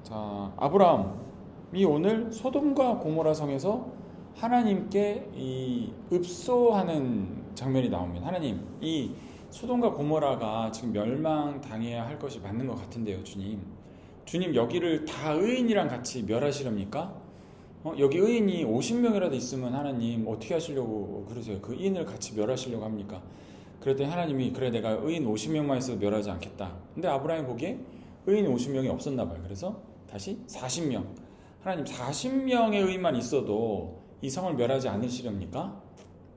자, 아브라함이 오늘 소돔과 고모라 성에서 하나님께 이 읍소하는 장면이 나옵니다. 하나님, 이 소돔과 고모라가 지금 멸망당해야 할 것이 맞는 것 같은데요, 주님. 주님, 여기를 다 의인이랑 같이 멸하시렵니까? 여기 의인이 50명이라도 있으면 하나님 어떻게 하시려고 그러세요? 그 의인을 같이 멸하시려고 합니까? 그랬더니 하나님이 그래, 내가 의인 50명만 있어도 멸하지 않겠다. 근데 아브라함이 보기에 의인 50명이 없었나 봐요. 그래서 다시 40명. 하나님, 40명의 의인만 있어도 이 성을 멸하지 않으시렵니까?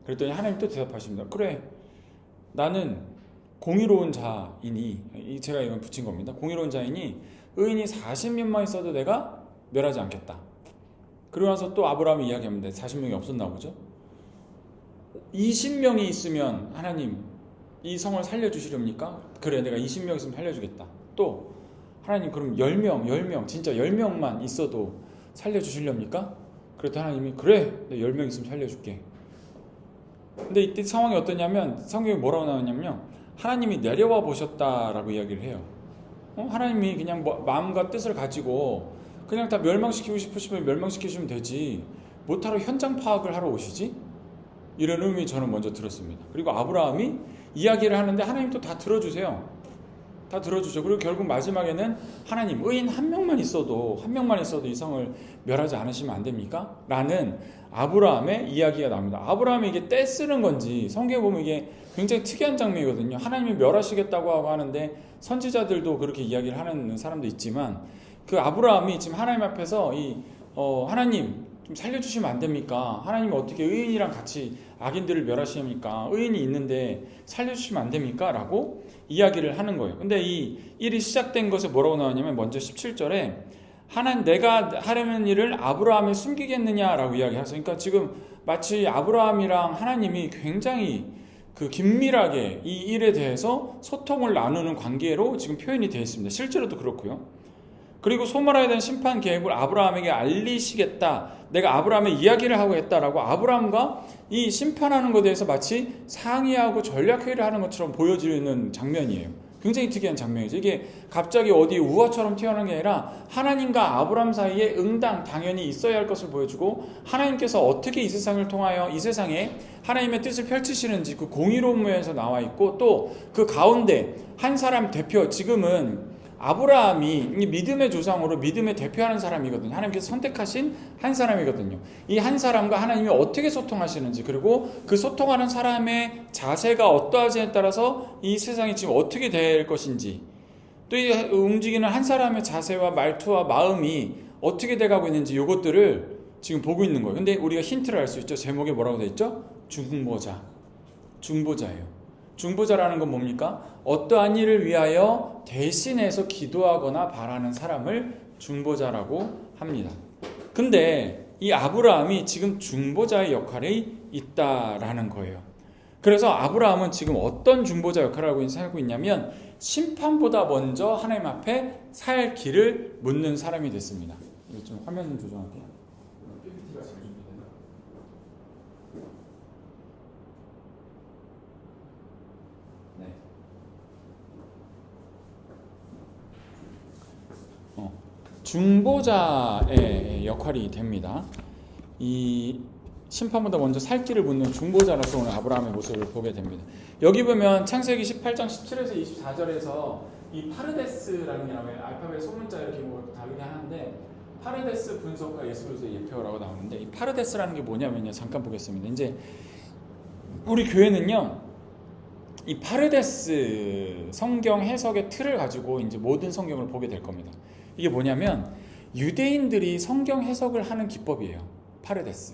그랬더니 하나님 또 대답하십니다. 그래, 나는 공의로운 자이니, 제가 이건 붙인 겁니다. 공의로운 자이니 의인이 40명만 있어도 내가 멸하지 않겠다. 그러고 나서 또 아브라함이 이야기합니다. 40명이 없었나 보죠. 20명이 있으면 하나님 이 성을 살려주시렵니까? 그래, 내가 20명 있으면 살려주겠다. 또 하나님, 그럼 10명 진짜 10명만 있어도 살려주시렵니까? 그랬더니 하나님이 그래, 내가 10명 있으면 살려줄게. 근데 이때 상황이 어떠냐면 성경에 뭐라고 나오냐면요, 하나님이 내려와 보셨다라고 이야기를 해요. 하나님이 그냥 마음과 뜻을 가지고 그냥 다 멸망시키고 싶으시면 멸망시키시면 되지, 뭐하러 현장 파악을 하러 오시지? 이런 의미 저는 먼저 들었습니다. 그리고 아브라함이 이야기를 하는데 하나님 또 다 들어주세요. 다 들어주죠. 그리고 결국 마지막에는 하나님, 의인 한 명만 있어도 이 성을 멸하지 않으시면 안 됩니까? 라는 아브라함의 이야기가 나옵니다. 아브라함이 이게 떼쓰는 건지, 성경에 보면 이게 굉장히 특이한 장면이거든요. 하나님이 멸하시겠다고 하고 하는데 선지자들도 그렇게 이야기를 하는 사람도 있지만, 그 아브라함이 지금 하나님 앞에서 하나님 좀 살려주시면 안 됩니까? 하나님이 어떻게 의인이랑 같이 악인들을 멸하시니까 의인이 있는데 살려주시면 안 됩니까? 라고 이야기를 하는 거예요. 근데 이 일이 시작된 것에 뭐라고 나오냐면, 먼저 17절에 하나님, 내가 하려는 일을 아브라함에 숨기겠느냐라고 이야기하세요. 그러니까 지금 마치 아브라함이랑 하나님이 굉장히 그 긴밀하게 이 일에 대해서 소통을 나누는 관계로 지금 표현이 되어 있습니다. 실제로도 그렇고요. 그리고 소멸하에 대한 심판 계획을 아브라함에게 알리시겠다, 내가 아브라함의 이야기를 하고 했다라고 아브라함과 이 심판하는 것에 대해서 마치 상의하고 전략회의를 하는 것처럼 보여지는 장면이에요. 굉장히 특이한 장면이죠. 이게 갑자기 어디 우화처럼 튀어나온 게 아니라 하나님과 아브라함 사이에 응당, 당연히 있어야 할 것을 보여주고, 하나님께서 어떻게 이 세상을 통하여 이 세상에 하나님의 뜻을 펼치시는지 그 공의로운 면에서 나와 있고, 또 그 가운데 한 사람 대표, 지금은 아브라함이 믿음의 조상으로 믿음의 대표하는 사람이거든요. 하나님께서 선택하신 한 사람이거든요. 이 한 사람과 하나님이 어떻게 소통하시는지, 그리고 그 소통하는 사람의 자세가 어떠하지에 따라서 이 세상이 지금 어떻게 될 것인지, 또 이 움직이는 한 사람의 자세와 말투와 마음이 어떻게 돼가고 있는지, 이것들을 지금 보고 있는 거예요. 근데 우리가 힌트를 알 수 있죠. 제목에 뭐라고 되어 있죠? 중보자예요. 중보자라는 건 뭡니까? 어떠한 일을 위하여 대신해서 기도하거나 바라는 사람을 중보자라고 합니다. 근데 이 아브라함이 지금 중보자의 역할이 있다라는 거예요. 그래서 아브라함은 지금 어떤 중보자 역할을 하고 살고 있냐면, 심판보다 먼저 하나님 앞에 살 길을 묻는 사람이 됐습니다. 이거 좀 화면 좀 조정할게요. PPT가 잘 준비되나? 네. 중보자의 역할이 됩니다. 이 심판보다 먼저 살 길을 묻는 중보자로서 오늘 아브라함의 모습을 보게 됩니다. 여기 보면 창세기 18장 17에서 24절에서 이 파르데스라는 게 나와요. 알파벳 소문자 이렇게 뭐 다르게 하는데, 파르데스 분석과 예수 그리스도의 예표라고 나오는데, 이 파르데스라는 게 뭐냐면요, 잠깐 보겠습니다. 이제 우리 교회는요, 이 파르데스 성경 해석의 틀을 가지고 이제 모든 성경을 보게 될 겁니다. 이게 뭐냐면 유대인들이 성경 해석을 하는 기법이에요. 파르데스.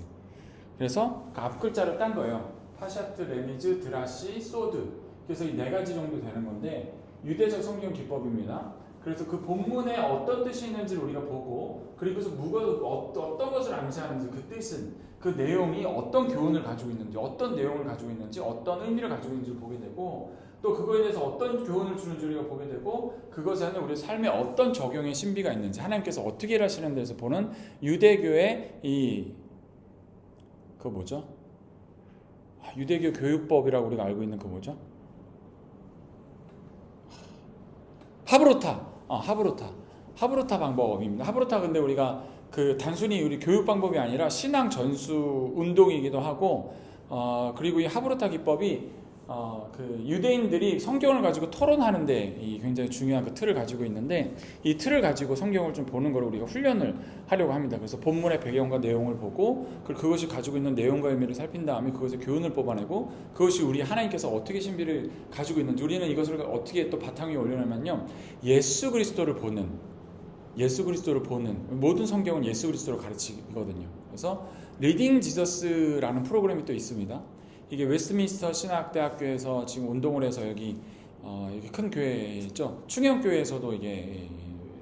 그래서 그 앞글자를 딴 거예요. 파샤트, 레미즈, 드라시, 소드. 그래서 이 네 가지 정도 되는 건데, 유대적 성경 기법입니다. 그래서 그 본문에 어떤 뜻이 있는지를 우리가 보고, 그리고 어떤 것을 암시하는지, 그 뜻은, 그 내용이 어떤 교훈을 가지고 있는지, 어떤 내용을 가지고 있는지, 어떤 의미를 가지고 있는지를 보게 되고, 또 그거에 대해서 어떤 교훈을 주는지 우리가 보게 되고, 그것에 하는 우리 삶에 어떤 적용의 신비가 있는지, 하나님께서 어떻게 일하시는 데서 보는 유대교의 그거 뭐죠? 유대교 교육법이라고 우리가 알고 있는 그 뭐죠? 하브로타. 하브루타 방법입니다. 하브루타 근데 우리가 그 단순히 우리 교육 방법이 아니라 신앙 전수 운동이기도 하고 그리고 이 하브루타 기법이 그 유대인들이 성경을 가지고 토론하는데 이 굉장히 중요한 그 틀을 가지고 있는데 이 틀을 가지고 성경을 좀 보는 걸 우리가 훈련을 하려고 합니다. 그래서 본문의 배경과 내용을 보고 그것이 가지고 있는 내용과 의미를 살핀 다음에 그것의 교훈을 뽑아내고 그것이 우리 하나님께서 어떻게 신비를 가지고 있는지 우리는 이것을 어떻게 또 바탕 위에 올려놓으면요 예수 그리스도를 보는 모든 성경은 예수 그리스도를 가르치거든요. 그래서 리딩 지저스라는 프로그램이 또 있습니다. 이게 웨스트민스터 신학대학교에서 지금 운동을 해서 여기 큰 교회 있죠. 충영교회에서도 이게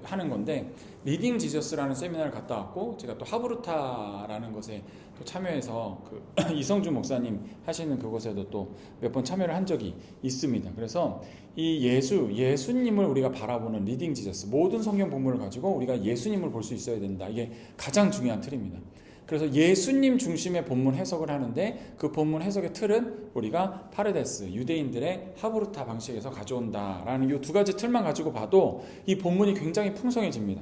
하는 건데 리딩 지저스라는 세미나를 갔다 왔고 제가 또 하브루타라는 것에 또 참여해서 그 이성준 목사님 하시는 그곳에도 또 몇 번 참여를 한 적이 있습니다. 그래서 이 예수님을 우리가 바라보는 리딩 지저스 모든 성경 본문을 가지고 우리가 예수님을 볼 수 있어야 된다. 이게 가장 중요한 틀입니다. 그래서 예수님 중심의 본문 해석을 하는데 그 본문 해석의 틀은 우리가 파르데스 유대인들의 하브루타 방식에서 가져온다라는 이 두 가지 틀만 가지고 봐도 이 본문이 굉장히 풍성해집니다.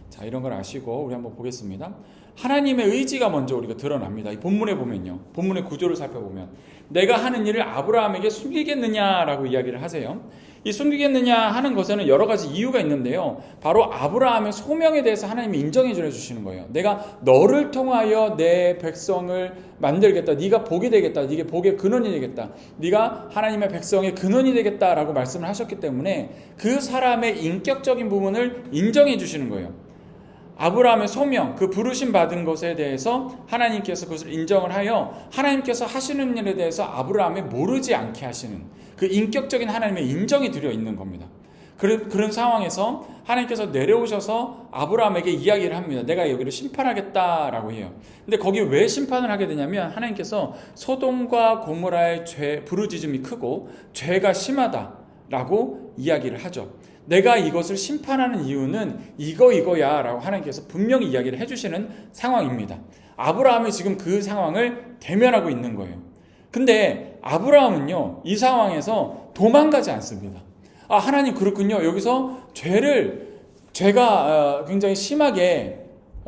자, 이런 걸 아시고 우리 한번 보겠습니다. 하나님의 의지가 먼저 우리가 드러납니다. 이 본문에 보면요, 본문의 구조를 살펴보면 내가 하는 일을 아브라함에게 숨기겠느냐라고 이야기를 하세요. 이 숨기겠느냐 하는 것에는 여러 가지 이유가 있는데요. 바로 아브라함의 소명에 대해서 하나님이 인정해 주시는 거예요. 내가 너를 통하여 내 백성을 만들겠다. 네가 복이 되겠다. 네가 복의 근원이 되겠다. 네가 하나님의 백성의 근원이 되겠다라고 말씀을 하셨기 때문에 그 사람의 인격적인 부분을 인정해 주시는 거예요. 아브라함의 소명, 그 부르심 받은 것에 대해서 하나님께서 그것을 인정을 하여 하나님께서 하시는 일에 대해서 아브라함이 모르지 않게 하시는 그 인격적인 하나님의 인정이 들어 있는 겁니다. 그런 상황에서 하나님께서 내려오셔서 아브라함에게 이야기를 합니다. 내가 여기를 심판하겠다라고 해요. 근데 거기 왜 심판을 하게 되냐면 하나님께서 소돔과 고모라의 부르짖음이 크고 죄가 심하다라고 이야기를 하죠. 내가 이것을 심판하는 이유는 이거야 라고 하나님께서 분명히 이야기를 해주시는 상황입니다. 아브라함이 지금 그 상황을 대면하고 있는 거예요. 근데 아브라함은요 이 상황에서 도망가지 않습니다. 하나님 그렇군요. 여기서 죄가 굉장히 심하게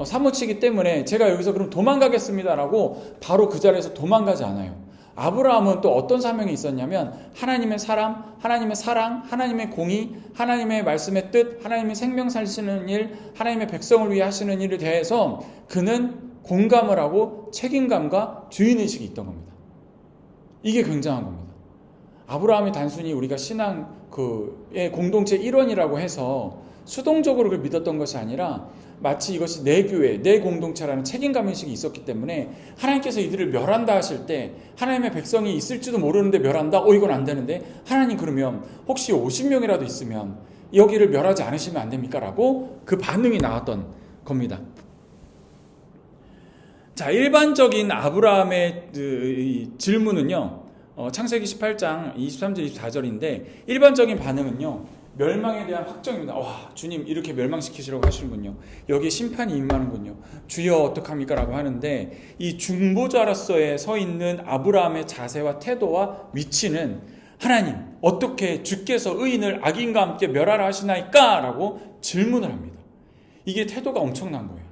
사무치기 때문에 제가 여기서 그럼 도망가겠습니다 라고 바로 그 자리에서 도망가지 않아요. 아브라함은 또 어떤 사명이 있었냐면 하나님의 사랑, 하나님의 공의, 하나님의 말씀의 뜻, 하나님의 생명 살리시는 일, 하나님의 백성을 위해 하시는 일에 대해서 그는 공감을 하고 책임감과 주인의식이 있던 겁니다. 이게 굉장한 겁니다. 아브라함이 단순히 우리가 신앙의 공동체 일원이라고 해서 수동적으로 그걸 믿었던 것이 아니라 마치 이것이 내 교회, 내 공동체라는 책임감의식이 있었기 때문에 하나님께서 이들을 멸한다 하실 때 하나님의 백성이 있을지도 모르는데 멸한다? 이건 안 되는데 하나님 그러면 혹시 50명이라도 있으면 여기를 멸하지 않으시면 안 됩니까? 라고 그 반응이 나왔던 겁니다. 자, 일반적인 아브라함의 질문은요, 창세기 18장 23절 24절인데 일반적인 반응은요 멸망에 대한 확정입니다. 와, 주님 이렇게 멸망시키시라고 하시는군요. 여기에 심판이 임하는군요. 주여 어떡합니까? 라고 하는데 이 중보자로서의 서 있는 아브라함의 자세와 태도와 위치는 하나님 어떻게 주께서 의인을 악인과 함께 멸하라 하시나이까? 라고 질문을 합니다. 이게 태도가 엄청난 거예요.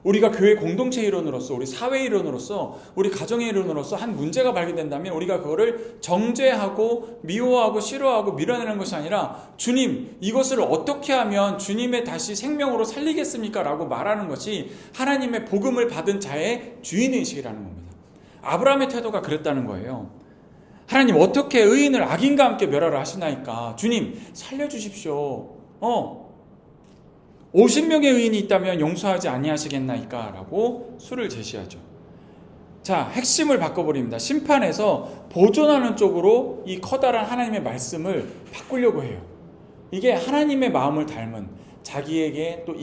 우리가 교회 공동체 일원으로서 우리 사회 일원으로서 우리 가정의 일원으로서 한 문제가 발견된다면 우리가 그거를 정죄하고 미워하고 싫어하고 밀어내는 것이 아니라 주님 이것을 어떻게 하면 주님의 다시 생명으로 살리겠습니까? 라고 말하는 것이 하나님의 복음을 받은 자의 주인의식이라는 겁니다. 아브라함의 태도가 그랬다는 거예요. 하나님 어떻게 의인을 악인과 함께 멸하라 하시나이까? 주님 살려주십시오. 50명의 의인이 있다면 용서하지 아니하시겠나이까? 라고 수를 제시하죠. 자, 핵심을 바꿔버립니다. 심판에서 보존하는 쪽으로 이 커다란 하나님의 말씀을 바꾸려고 해요. 이게 하나님의 마음을 닮은 자기에게 또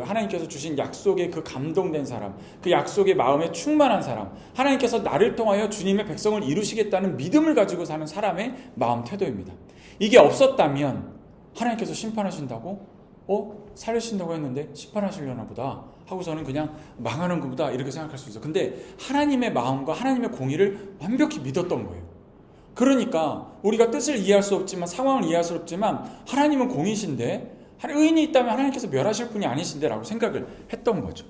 하나님께서 주신 약속에 그 감동된 사람, 그 약속의 마음에 충만한 사람, 하나님께서 나를 통하여 주님의 백성을 이루시겠다는 믿음을 가지고 사는 사람의 마음 태도입니다. 이게 없었다면 하나님께서 심판하신다고? 살리신다고 했는데 심판하시려나 보다 하고서는 그냥 망하는 것보다 이렇게 생각할 수 있어요. 근데 하나님의 마음과 하나님의 공의를 완벽히 믿었던 거예요. 그러니까 우리가 뜻을 이해할 수 없지만 상황을 이해할 수 없지만 하나님은 공의신데 의인이 있다면 하나님께서 멸하실 분이 아니신데 라고 생각을 했던 거죠.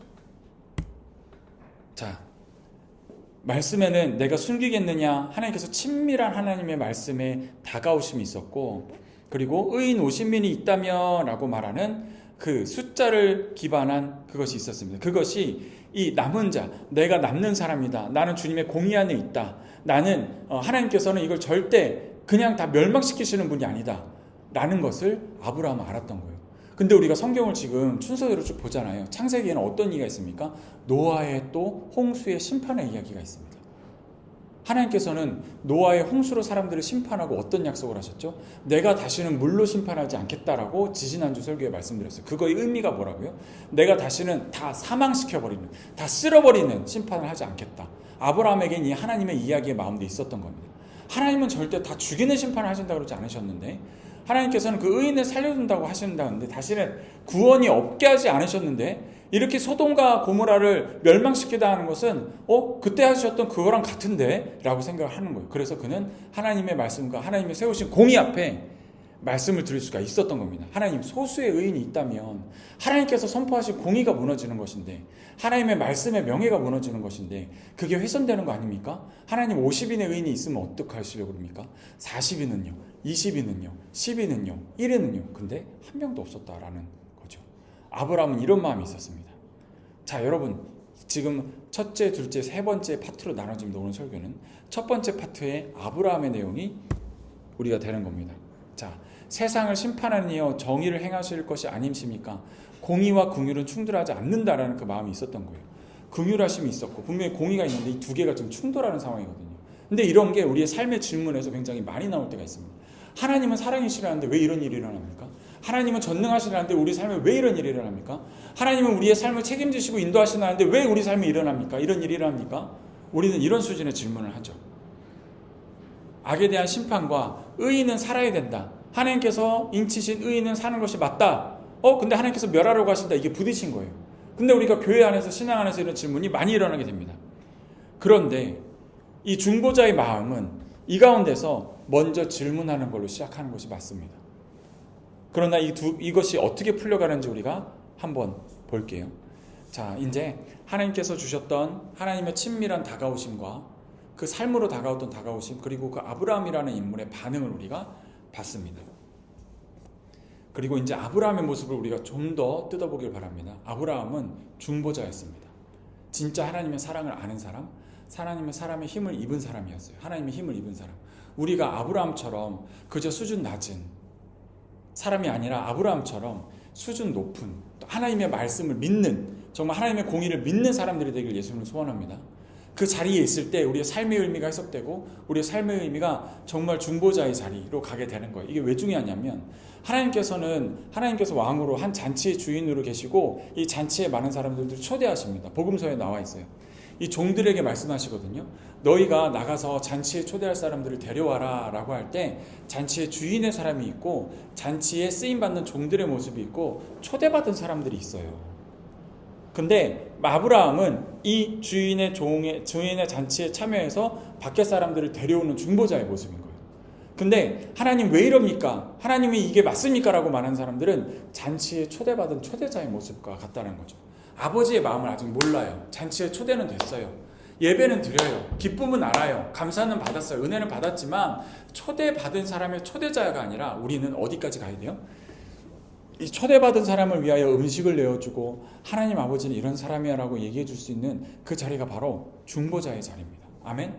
자, 말씀에는 내가 숨기겠느냐, 하나님께서 친밀한 하나님의 말씀에 다가오심이 있었고, 그리고 의인 50민이 있다면 라고 말하는 그 숫자를 기반한 그것이 있었습니다. 그것이 이 남은 자, 내가 남는 사람이다, 나는 주님의 공의 안에 있다, 나는 하나님께서는 이걸 절대 그냥 다 멸망시키시는 분이 아니다 라는 것을 아브라함은 알았던 거예요. 근데 우리가 성경을 지금 순서대로 쭉 보잖아요. 창세기에는 어떤 이야기가 있습니까? 노아의 또 홍수의 심판의 이야기가 있습니다. 하나님께서는 노아의 홍수로 사람들을 심판하고 어떤 약속을 하셨죠? 내가 다시는 물로 심판하지 않겠다라고 지지난주 설교에 말씀드렸어요. 그거의 의미가 뭐라고요? 내가 다시는 다 사망시켜버리는, 다 쓸어버리는 심판을 하지 않겠다. 아브라함에게는 이 하나님의 이야기의 마음도 있었던 겁니다. 하나님은 절대 다 죽이는 심판을 하신다고 그러지 않으셨는데, 하나님께서는 그 의인을 살려준다고 하신다는데 다시는 구원이 없게 하지 않으셨는데, 이렇게 소돔과 고모라를 멸망시키다 하는 것은 그때 하셨던 그거랑 같은데 라고 생각을 하는 거예요. 그래서 그는 하나님의 말씀과 하나님의 세우신 공의 앞에 말씀을 드릴 수가 있었던 겁니다. 하나님, 소수의 의인이 있다면 하나님께서 선포하신 공의가 무너지는 것인데, 하나님의 말씀의 명예가 무너지는 것인데, 그게 훼손되는 거 아닙니까? 하나님 50인의 의인이 있으면 어떻게 하시려고 그럽니까? 40인은요, 20인은요, 10인은요, 1인은요. 근데 한 명도 없었다라는 거죠. 아브라함은 이런 마음이 있었습니다. 자, 여러분, 지금 첫째, 둘째, 세 번째 파트로 나눠집니다. 오늘 설교는 첫 번째 파트의 아브라함의 내용이 우리가 되는 겁니다. 자, 세상을 심판하는 이여 정의를 행하실 것이 아님십니까? 공의와 긍휼은 충돌하지 않는다라는 그 마음이 있었던 거예요. 긍휼하심이 있었고 분명히 공의가 있는데 이 두 개가 좀 충돌하는 상황이거든요. 근데 이런 게 우리의 삶의 질문에서 굉장히 많이 나올 때가 있습니다. 하나님은 사랑이시라는데 왜 이런 일이 일어납니까? 하나님은 전능하시라는데 우리 삶에 왜 이런 일이 일어납니까? 하나님은 우리의 삶을 책임지시고 인도하시나는데 왜 우리 삶에 일어납니까? 이런 일이 일어납니까? 우리는 이런 수준의 질문을 하죠. 악에 대한 심판과 의인은 살아야 된다. 하나님께서 인치신 의인은 사는 것이 맞다. 근데 하나님께서 멸하려고 하신다. 이게 부딪힌 거예요. 근데 우리가 교회 안에서, 신앙 안에서 이런 질문이 많이 일어나게 됩니다. 그런데 이 중보자의 마음은 이 가운데서 먼저 질문하는 걸로 시작하는 것이 맞습니다. 그러나 이것이 어떻게 풀려가는지 우리가 한번 볼게요. 자, 이제 하나님께서 주셨던 하나님의 친밀한 다가오심과 그 삶으로 다가왔던 다가오심, 그리고 그 아브라함이라는 인물의 반응을 우리가 봤습니다. 그리고 이제 아브라함의 모습을 우리가 좀 더 뜯어보길 바랍니다. 아브라함은 중보자였습니다. 진짜 하나님의 사랑을 아는 사람, 하나님의 사람의 힘을 입은 사람이었어요. 하나님의 힘을 입은 사람. 우리가 아브라함처럼 그저 수준 낮은 사람이 아니라 아브라함처럼 수준 높은, 또 하나님의 말씀을 믿는, 정말 하나님의 공의를 믿는 사람들이 되길 예수님은 소원합니다. 그 자리에 있을 때 우리의 삶의 의미가 해석되고 우리의 삶의 의미가 정말 중보자의 자리로 가게 되는 거예요. 이게 왜 중요하냐면 하나님께서 왕으로 한 잔치의 주인으로 계시고 이 잔치에 많은 사람들을 초대하십니다. 복음서에 나와 있어요. 이 종들에게 말씀하시거든요. 너희가 나가서 잔치에 초대할 사람들을 데려와라 라고 할 때 잔치의 주인의 사람이 있고 잔치에 쓰임받는 종들의 모습이 있고 초대받은 사람들이 있어요. 근데 아브라함은 이 주인의 잔치에 참여해서 밖에 사람들을 데려오는 중보자의 모습인 거예요. 근데 하나님 왜 이럽니까? 하나님이 이게 맞습니까? 라고 말하는 사람들은 잔치에 초대받은 초대자의 모습과 같다는 거죠. 아버지의 마음을 아직 몰라요. 잔치에 초대는 됐어요. 예배는 드려요. 기쁨은 알아요. 감사는 받았어요. 은혜는 받았지만 초대받은 사람의 초대자가 아니라 우리는 어디까지 가야 돼요? 이 초대받은 사람을 위하여 음식을 내어주고 하나님 아버지는 이런 사람이야 라고 얘기해 줄 수 있는 그 자리가 바로 중보자의 자리입니다. 아멘.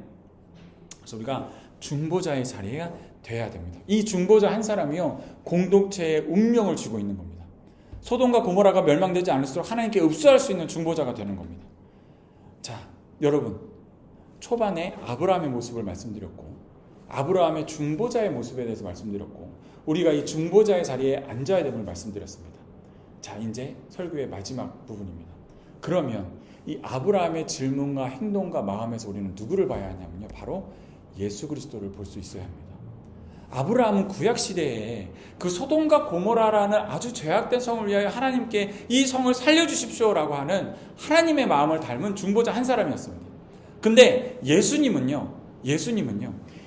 그래서 우리가 중보자의 자리가 돼야 됩니다. 이 중보자 한 사람이요 공동체의 운명을 쥐고 있는 겁니다. 소돔과 고모라가 멸망되지 않을수록 하나님께 읍수할 수 있는 중보자가 되는 겁니다. 자, 여러분, 초반에 아브라함의 모습을 말씀드렸고 아브라함의 중보자의 모습에 대해서 말씀드렸고 우리가 이 중보자의 자리에 앉아야 됨을 말씀드렸습니다. 자, 이제 설교의 마지막 부분입니다. 그러면 이 아브라함의 질문과 행동과 마음에서 우리는 누구를 봐야 하냐면요, 바로 예수 그리스도를 볼 수 있어야 합니다. 아브라함은 구약시대에 그 소돔과 고모라라는 아주 죄악된 성을 위하여 하나님께 이 성을 살려주십시오라고 하는 하나님의 마음을 닮은 중보자 한 사람이었습니다. 근데 예수님은요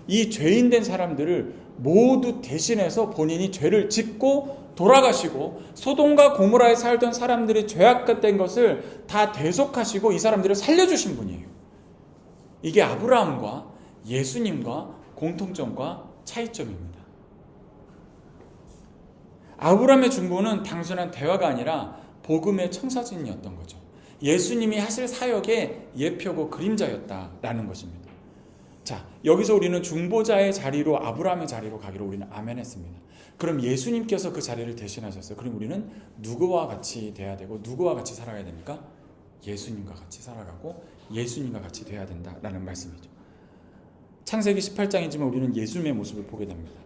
이 죄인된 사람들을 모두 대신해서 본인이 죄를 짓고 돌아가시고 소돔과 고모라에 살던 사람들이 죄악된 것을 다 대속하시고 이 사람들을 살려주신 분이에요. 이게 아브라함과 예수님과 공통점과 차이점입니다. 아브라함의 중보는 단순한 대화가 아니라 복음의 청사진이었던 거죠. 예수님이 하실 사역의 예표고 그림자였다라는 것입니다. 자, 여기서 우리는 중보자의 자리로 아브라함의 자리로 가기로 우리는 아멘했습니다. 그럼 예수님께서 그 자리를 대신하셨어요. 그럼 우리는 누구와 같이 돼야 되고 누구와 같이 살아야 됩니까? 예수님과 같이 살아가고 예수님과 같이 돼야 된다라는 말씀이죠. 창세기 18장이지만 우리는 예수님의 모습을 보게 됩니다.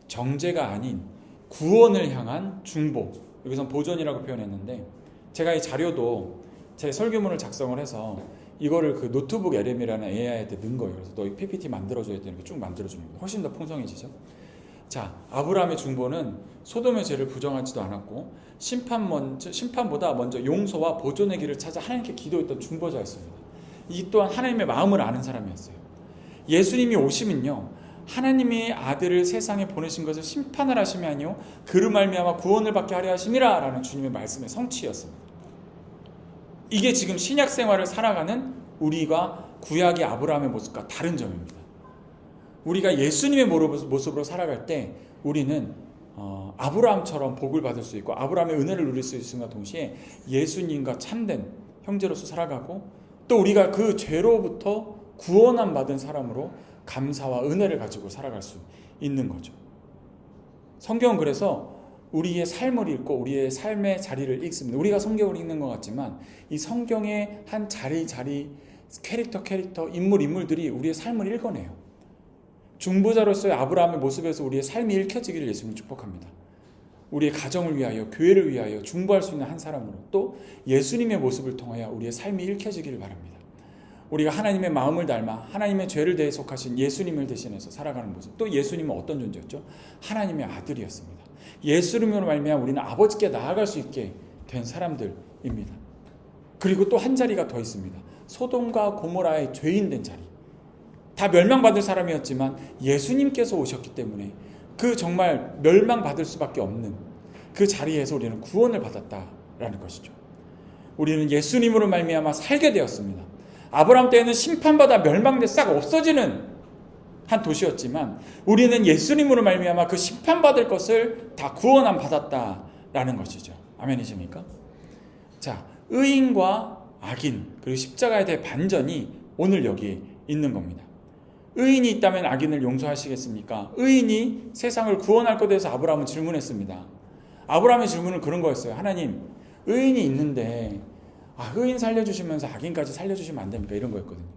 정죄가 아닌 구원을 향한 중보. 여기서 보존이라고 표현했는데 제가 이 자료도 제 설교문을 작성을 해서 이거를 그 노트북 LM이라는 AI한테 넣은 거예요. 그래서 너 이 PPT 만들어줘야 되는 게 쭉 만들어주는 거예요. 훨씬 더 풍성해지죠. 자, 아브라함의 중보는 소돔의 죄를 부정하지도 않았고 심판보다 먼저 용서와 보존의 길을 찾아 하나님께 기도했던 중보자였습니다. 이 또한 하나님의 마음을 아는 사람이었어요. 예수님이 오시면요, 하나님의 아들을 세상에 보내신 것을 심판을 하심이 아니요 그로 말미암아 구원을 받게 하려 하심이라 라는 주님의 말씀의 성취였습니다. 이게 지금 신약 생활을 살아가는 우리가 구약의 아브라함의 모습과 다른 점입니다. 우리가 예수님의 모습으로 살아갈 때 우리는 아브라함처럼 복을 받을 수 있고 아브라함의 은혜를 누릴 수 있음과 동시에 예수님과 참된 형제로서 살아가고 또 우리가 그 죄로부터 구원함 받은 사람으로 감사와 은혜를 가지고 살아갈 수 있는 거죠. 성경은 그래서 우리의 삶을 읽고 우리의 삶의 자리를 읽습니다. 우리가 성경을 읽는 것 같지만 이 성경의 한 자리 캐릭터 인물들이 우리의 삶을 읽어내요. 중보자로서의 아브라함의 모습에서 우리의 삶이 읽혀지기를 예수님 축복합니다. 우리의 가정을 위하여 교회를 위하여 중보할 수 있는 한 사람으로 또 예수님의 모습을 통하여 우리의 삶이 읽혀지기를 바랍니다. 우리가 하나님의 마음을 닮아 하나님의 죄를 대속하신 예수님을 대신해서 살아가는 모습. 또 예수님은 어떤 존재였죠? 하나님의 아들이었습니다. 예수님으로 말미암아 우리는 아버지께 나아갈 수 있게 된 사람들입니다. 그리고 또 한 자리가 더 있습니다. 소돔과 고모라의 죄인된 자리. 다 멸망받을 사람이었지만 예수님께서 오셨기 때문에 그 정말 멸망받을 수밖에 없는 그 자리에서 우리는 구원을 받았다라는 것이죠. 우리는 예수님으로 말미암아 살게 되었습니다. 아브라함 때에는 심판받아 멸망돼 싹 없어지는 한 도시였지만 우리는 예수님으로 말미암아 그 심판받을 것을 다 구원함 받았다라는 것이죠. 아멘이십니까? 자, 의인과 악인 그리고 십자가에 대해 반전이 오늘 여기에 있는 겁니다. 의인이 있다면 악인을 용서하시겠습니까? 의인이 세상을 구원할 것에 대해서 아브라함은 질문했습니다. 아브라함의 질문은 그런 거였어요. 하나님, 의인이 있는데 의인 살려주시면서 악인까지 살려주시면 안 됩니까? 이런 거였거든요.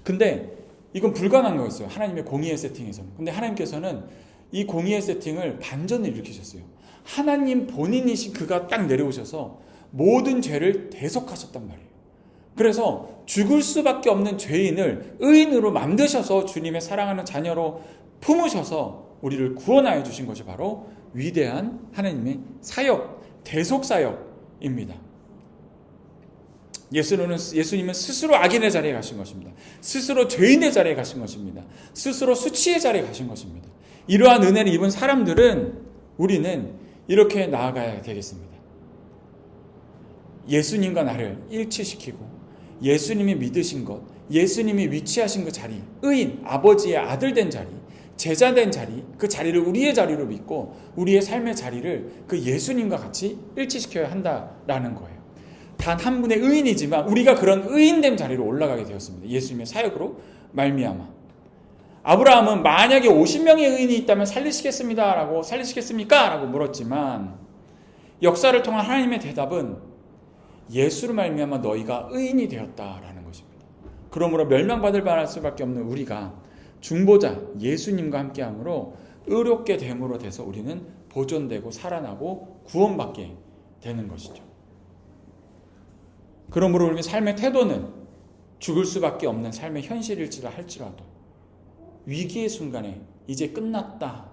근데 이건 불가능한 거였어요. 하나님의 공의의 세팅에서는. 근데 하나님께서는 이 공의의 세팅을 반전을 일으키셨어요. 하나님 본인이신 그가 딱 내려오셔서 모든 죄를 대속하셨단 말이에요. 그래서 죽을 수밖에 없는 죄인을 의인으로 만드셔서 주님의 사랑하는 자녀로 품으셔서 우리를 구원하여 주신 것이 바로 위대한 하나님의 사역, 대속사역입니다. 예수님은 스스로 악인의 자리에 가신 것입니다. 스스로 죄인의 자리에 가신 것입니다. 스스로 수치의 자리에 가신 것입니다. 이러한 은혜를 입은 사람들은 우리는 이렇게 나아가야 되겠습니다. 예수님과 나를 일치시키고 예수님이 믿으신 것, 예수님이 위치하신 그 자리, 의인, 아버지의 아들 된 자리, 제자 된 자리, 그 자리를 우리의 자리로 믿고 우리의 삶의 자리를 그 예수님과 같이 일치시켜야 한다라는 거예요. 단 한 분의 의인이지만 우리가 그런 의인된 자리로 올라가게 되었습니다. 예수님의 사역으로 말미암아. 아브라함은 만약에 50명의 의인이 있다면 살리시겠습니까? 라고 물었지만 역사를 통한 하나님의 대답은 예수로 말미암아 너희가 의인이 되었다라는 것입니다. 그러므로 멸망받을 바랄 수밖에 없는 우리가 중보자 예수님과 함께함으로 의롭게 됨으로 돼서 우리는 보존되고 살아나고 구원받게 되는 것이죠. 그러므로 우리의 삶의 태도는 죽을 수밖에 없는 삶의 현실일지라 할지라도 위기의 순간에 이제 끝났다,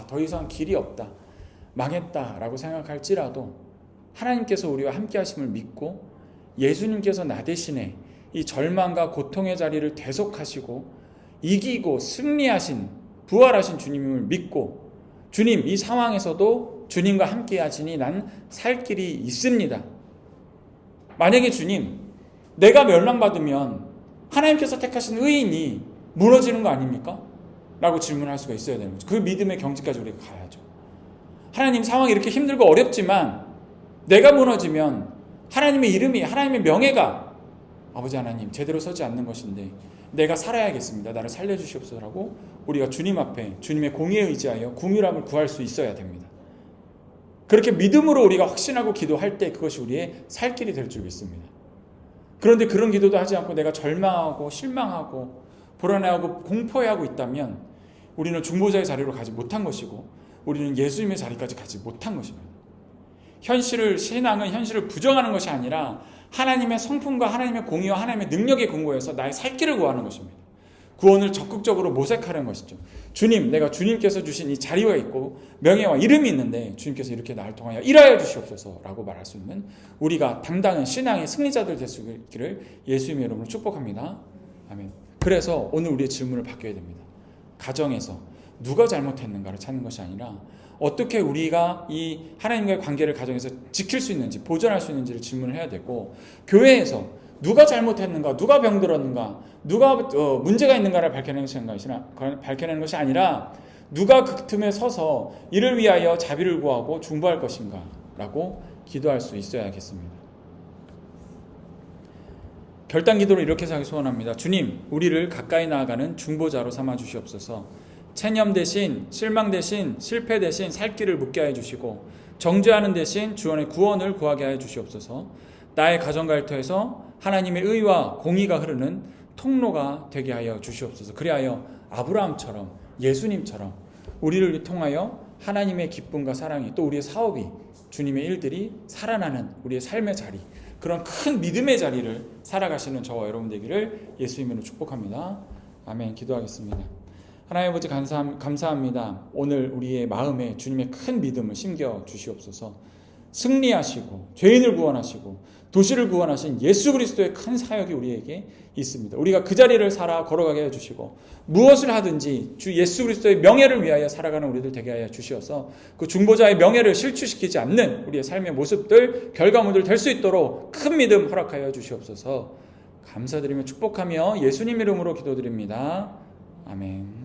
더 이상 길이 없다, 망했다라고 생각할지라도 하나님께서 우리와 함께 하심을 믿고 예수님께서 나 대신에 이 절망과 고통의 자리를 대속하시고 이기고 승리하신 부활하신 주님을 믿고 주님 이 상황에서도 주님과 함께 하시니 난 살 길이 있습니다. 만약에 주님, 내가 멸망받으면 하나님께서 택하신 의인이 무너지는 거 아닙니까? 라고 질문할 수가 있어야 되는 거죠. 그 믿음의 경지까지 우리가 가야죠. 하나님, 상황이 이렇게 힘들고 어렵지만 내가 무너지면 하나님의 이름이, 하나님의 명예가 아버지 하나님 제대로 서지 않는 것인데 내가 살아야겠습니다. 나를 살려주시옵소서라고 우리가 주님 앞에 주님의 공의에 의지하여 긍휼함을 구할 수 있어야 됩니다. 그렇게 믿음으로 우리가 확신하고 기도할 때 그것이 우리의 살 길이 될 줄 믿습니다. 그런데 그런 기도도 하지 않고 내가 절망하고 실망하고 불안해하고 공포해하고 있다면 우리는 중보자의 자리로 가지 못한 것이고 우리는 예수님의 자리까지 가지 못한 것입니다. 신앙은 현실을 부정하는 것이 아니라 하나님의 성품과 하나님의 공의와 하나님의 능력에 근거해서 나의 살 길을 구하는 것입니다. 구원을 적극적으로 모색하는 것이죠. 주님, 내가 주님께서 주신 이 자리가 있고 명예와 이름이 있는데 주님께서 이렇게 나를 통하여 일하여 주시옵소서라고 말할 수 있는 우리가 당당한 신앙의 승리자들 될 수 있기를 예수님의 이름으로 축복합니다. 아멘. 그래서 오늘 우리의 질문을 바뀌어야 됩니다. 가정에서 누가 잘못했는가를 찾는 것이 아니라 어떻게 우리가 이 하나님과의 관계를 가정에서 지킬 수 있는지, 보존할 수 있는지를 질문을 해야 되고, 교회에서 누가 잘못했는가, 누가 병들었는가, 누가 문제가 있는가를 밝혀내는 것이 아니라 누가 그 틈에 서서 이를 위하여 자비를 구하고 중보할 것인가 라고 기도할 수 있어야겠습니다. 결단 기도로 이렇게 하기 소원합니다. 주님, 우리를 가까이 나아가는 중보자로 삼아 주시옵소서. 체념 대신, 실망 대신, 실패 대신 살 길을 묻게 하여 주시고, 정죄하는 대신 주원의 구원을 구하게 하여 주시옵소서. 나의 가정과 일터에서 하나님의 의와 공의가 흐르는 통로가 되게 하여 주시옵소서. 그리하여 아브라함처럼, 예수님처럼 우리를 통하여 하나님의 기쁨과 사랑이, 또 우리의 사업이, 주님의 일들이 살아나는 우리의 삶의 자리, 그런 큰 믿음의 자리를 살아가시는 저와 여러분 되기를 예수님으로 축복합니다. 아멘. 기도하겠습니다. 하나님 아버지 감사합니다. 오늘 우리의 마음에 주님의 큰 믿음을 심겨 주시옵소서. 승리하시고 죄인을 구원하시고 도시를 구원하신 예수 그리스도의 큰 사역이 우리에게 있습니다. 우리가 그 자리를 살아 걸어가게 해주시고 무엇을 하든지 주 예수 그리스도의 명예를 위하여 살아가는 우리들 되게 하여 주시어서 그 중보자의 명예를 실추시키지 않는 우리의 삶의 모습들, 결과물들 될 수 있도록 큰 믿음 허락하여 주시옵소서. 감사드리며 축복하며 예수님 이름으로 기도드립니다. 아멘.